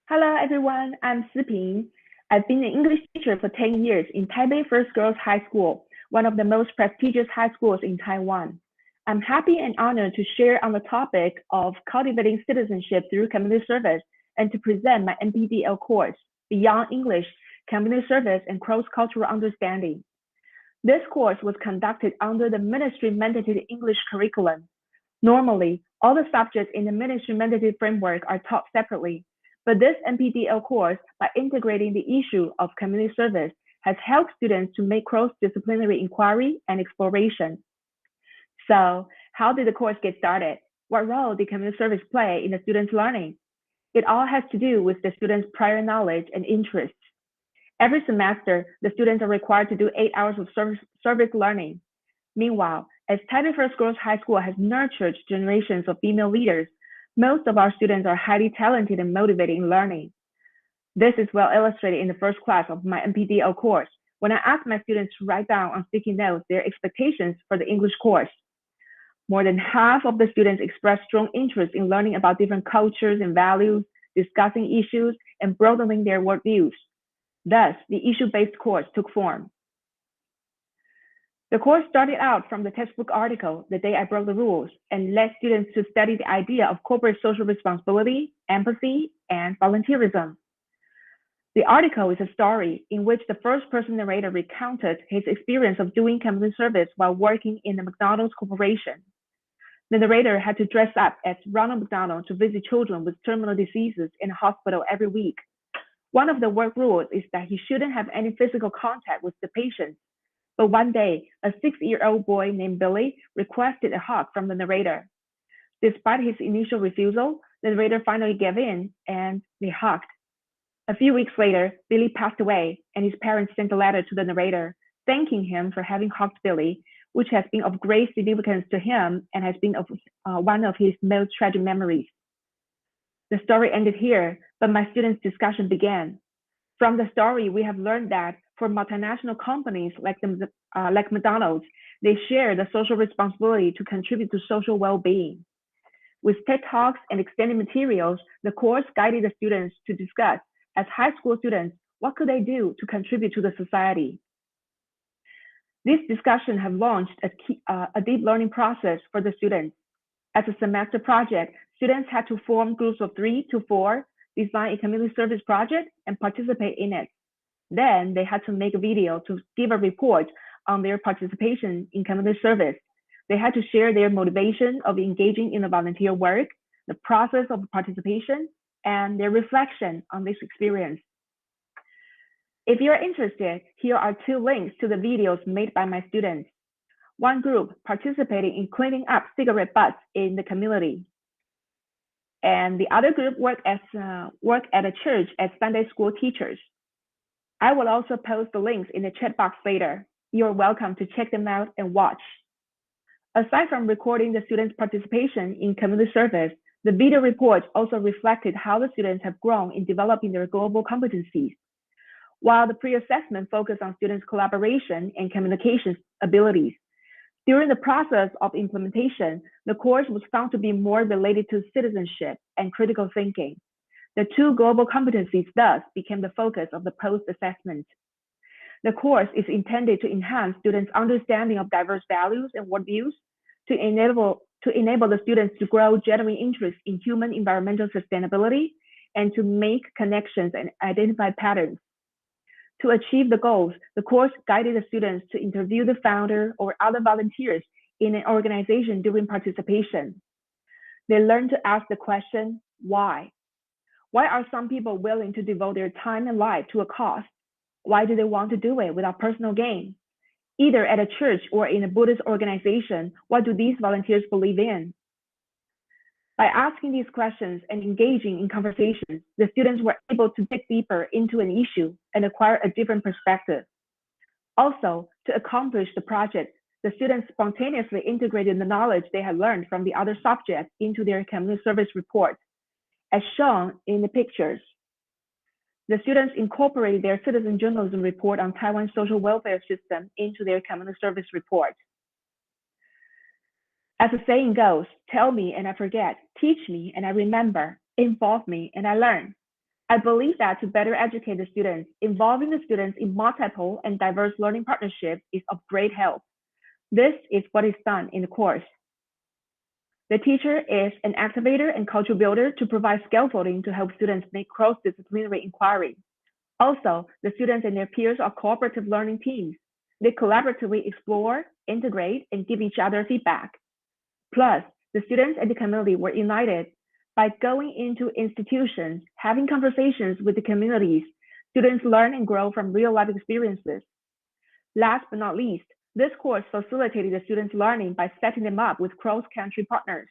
Hello everyone, I'm Szu-Ping. I've been an English teacher for 10 years in Taipei First Girls High School, one of the most prestigious high schools in Taiwan. I'm happy and honored to share on the topic of cultivating citizenship through community service and to present my NPDL course, Beyond English, Community Service and Cross-Cultural Understanding. This course was conducted under the ministry-mandated English curriculum. Normally, all the subjects in the ministry-mandated framework are taught separately, but this NPDL course, by integrating the issue of community service, has helped students to make cross-disciplinary inquiry and exploration. So, how did the course get started? What role did community service play in the students' learning? It all has to do with the students' prior knowledge and interests. Every semester, the students are required to do 8 hours of service learning. Meanwhile, as Taipei First Girls High School has nurtured generations of female leaders, most of our students are highly talented and motivated in learning. This is well illustrated in the first class of my NPDL course, when I asked my students to write down on sticky notes their expectations for the English course. More than half of the students expressed strong interest in learning about different cultures and values, discussing issues, and broadening their worldviews. Thus, the issue-based course took form. The course started out from the textbook article, The Day I Broke the Rules, and led students to study the idea of corporate social responsibility, empathy, and volunteerism. The article is a story in which the first-person narrator recounted his experience of doing community service while working in the McDonald's Corporation. The narrator had to dress up as Ronald McDonald to visit children with terminal diseases in a hospital every week. One of the work rules is that he shouldn't have any physical contact with the patients. But one day, a 6-year-old boy named Billy requested a hug from the narrator. Despite his initial refusal, the narrator finally gave in and they hugged. A few weeks later, Billy passed away and his parents sent a letter to the narrator, thanking him for having hugged Billy, which has been of great significance to him and has been one of his most treasured memories. The story ended here, but my students' discussion began. From the story, we have learned that for multinational companies like McDonald's, they share the social responsibility to contribute to social well-being. With TED Talks and extended materials, the course guided the students to discuss, as high school students, what could they do to contribute to the society. This discussion have launched a deep learning process for the students. As a semester project, students had to form groups of 3 to 4, design a community service project, and participate in it. Then they had to make a video to give a report on their participation in community service. They had to share their motivation of engaging in the volunteer work, the process of participation, and their reflection on this experience. If you're interested, here are 2 links to the videos made by my students. One group participating in cleaning up cigarette butts in the community, and the other group work at a church as Sunday school teachers. I will also post the links in the chat box later. You're welcome to check them out and watch. Aside from recording the students' participation in community service, the video report also reflected how the students have grown in developing their global competencies. While the pre-assessment focused on students' collaboration and communication abilities, during the process of implementation, the course was found to be more related to citizenship and critical thinking. The 2 global competencies thus became the focus of the post-assessment. The course is intended to enhance students' understanding of diverse values and worldviews, to enable the students to grow genuine interest in human environmental sustainability, and to make connections and identify patterns. To achieve the goals, the course guided the students to interview the founder or other volunteers in an organization during participation. They learned to ask the question, why? Why are some people willing to devote their time and life to a cause? Why do they want to do it without personal gain? Either at a church or in a Buddhist organization, what do these volunteers believe in? By asking these questions and engaging in conversations, the students were able to dig deeper into an issue and acquire a different perspective. Also, to accomplish the project, the students spontaneously integrated the knowledge they had learned from the other subjects into their community service report, as shown in the pictures. The students incorporated their citizen journalism report on Taiwan's social welfare system into their community service report. As the saying goes, tell me and I forget, teach me and I remember, involve me and I learn. I believe that to better educate the students, involving the students in multiple and diverse learning partnerships is of great help. This is what is done in the course. The teacher is an activator and culture builder to provide scaffolding to help students make cross-disciplinary inquiry. Also, the students and their peers are cooperative learning teams. They collaboratively explore, integrate, and give each other feedback. Plus, the students and the community were united by going into institutions, having conversations with the communities. Students learn and grow from real-life experiences. Last but not least, this course facilitated the students' learning by setting them up with cross-country partners.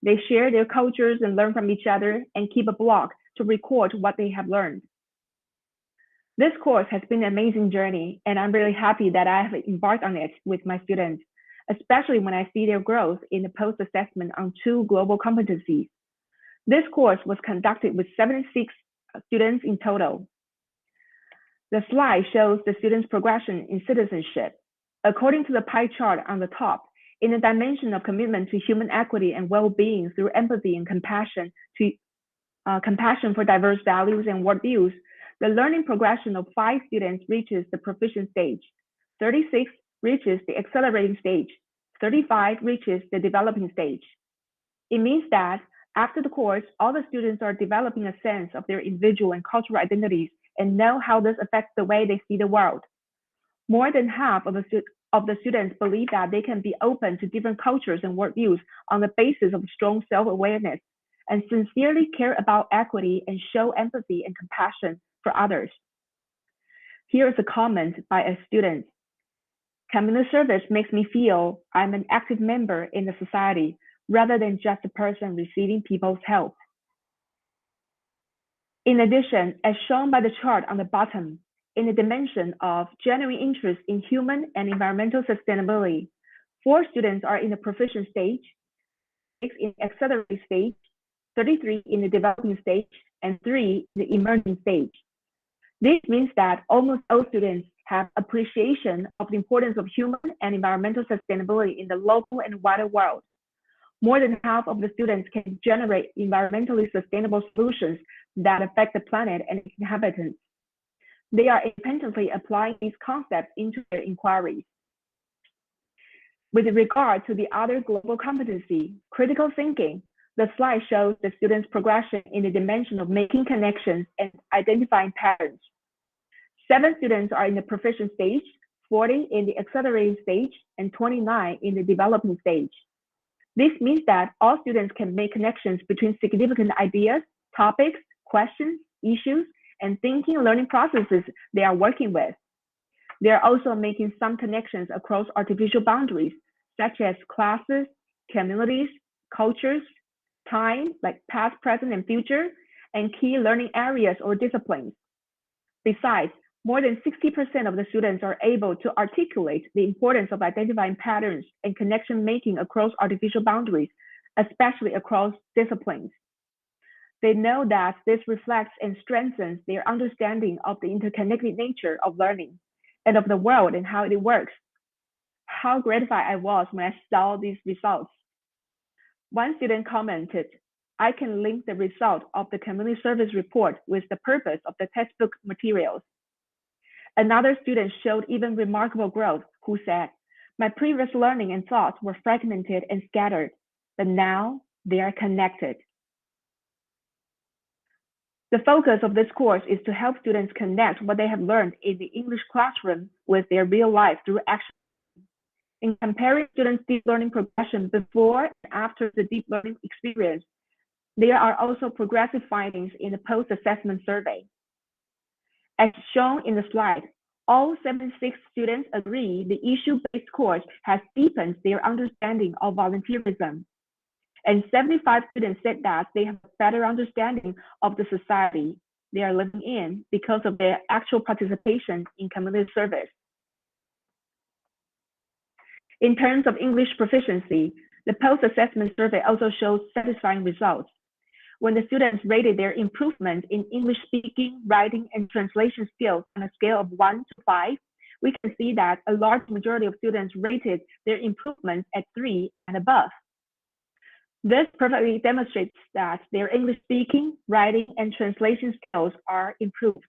They share their cultures and learn from each other and keep a blog to record what they have learned. This course has been an amazing journey, and I'm really happy that I have embarked on it with my students, especially when I see their growth in the post-assessment on 2 global competencies. This course was conducted with 76 students in total. The slide shows the students' progression in citizenship. According to the pie chart on the top, in the dimension of commitment to human equity and well-being through empathy and compassion for diverse values and worldviews, the learning progression of 5 students reaches the proficient stage, 36 reaches the accelerating stage, 35 reaches the developing stage. It means that after the course, all the students are developing a sense of their individual and cultural identities and know how this affects the way they see the world. More than half of the students believe that they can be open to different cultures and worldviews on the basis of strong self-awareness and sincerely care about equity and show empathy and compassion for others. Here is a comment by a student. Community service makes me feel I'm an active member in the society rather than just a person receiving people's help. In addition, as shown by the chart on the bottom, in the dimension of genuine interest in human and environmental sustainability, 4 students are in the proficient stage, 6 in the accelerating stage, 33 in the developing stage, and 3 in the emerging stage. This means that almost all students have appreciation of the importance of human and environmental sustainability in the local and wider world. More than half of the students can generate environmentally sustainable solutions that affect the planet and its inhabitants. They are independently applying these concepts into their inquiries. With regard to the other global competency, critical thinking, the slide shows the students' progression in the dimension of making connections and identifying patterns. 7 students are in the proficient stage, 40 in the accelerating stage, and 29 in the developing stage. This means that all students can make connections between significant ideas, topics, questions, issues, and thinking and learning processes they are working with. They are also making some connections across artificial boundaries, such as classes, communities, cultures, time, like past, present, and future, and key learning areas or disciplines. Besides, more than 60% of the students are able to articulate the importance of identifying patterns and connection making across artificial boundaries, especially across disciplines. They know that this reflects and strengthens their understanding of the interconnected nature of learning and of the world and how it works. How gratified I was when I saw these results. One student commented, I can link the result of the community service report with the purpose of the textbook materials. Another student showed even remarkable growth, who said, my previous learning and thoughts were fragmented and scattered, but now they are connected. The focus of this course is to help students connect what they have learned in the English classroom with their real life through action. In comparing students' deep learning progression before and after the deep learning experience, there are also progressive findings in the post-assessment survey. As shown in the slide, all 76 students agree the issue-based course has deepened their understanding of volunteerism. And 75 students said that they have a better understanding of the society they are living in because of their actual participation in community service. In terms of English proficiency, the post-assessment survey also shows satisfying results. When the students rated their improvement in English speaking, writing, and translation skills on a scale of 1 to 5, we can see that a large majority of students rated their improvements at 3 and above. This perfectly demonstrates that their English speaking, writing, and translation skills are improved.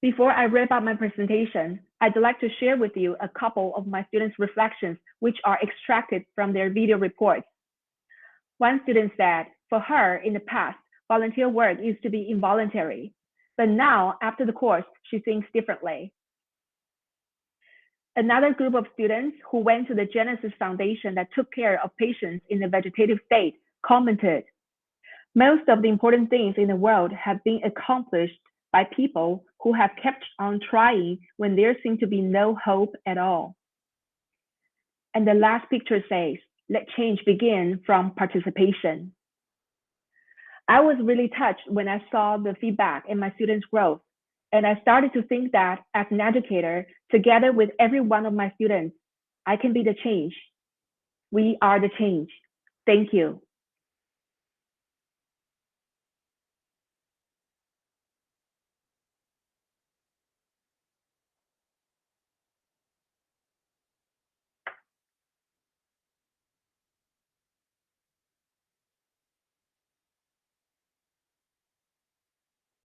Before I wrap up my presentation, I'd like to share with you a couple of my students' reflections, which are extracted from their video reports. One student said, for her, in the past, volunteer work used to be involuntary, but now, after the course, she thinks differently. Another group of students who went to the Genesis Foundation that took care of patients in a vegetative state commented, most of the important things in the world have been accomplished by people who have kept on trying when there seemed to be no hope at all. And the last picture says, let change begin from participation. I was really touched when I saw the feedback in my students' growth. And I started to think that as an educator, together with every one of my students, I can be the change. We are the change. Thank you.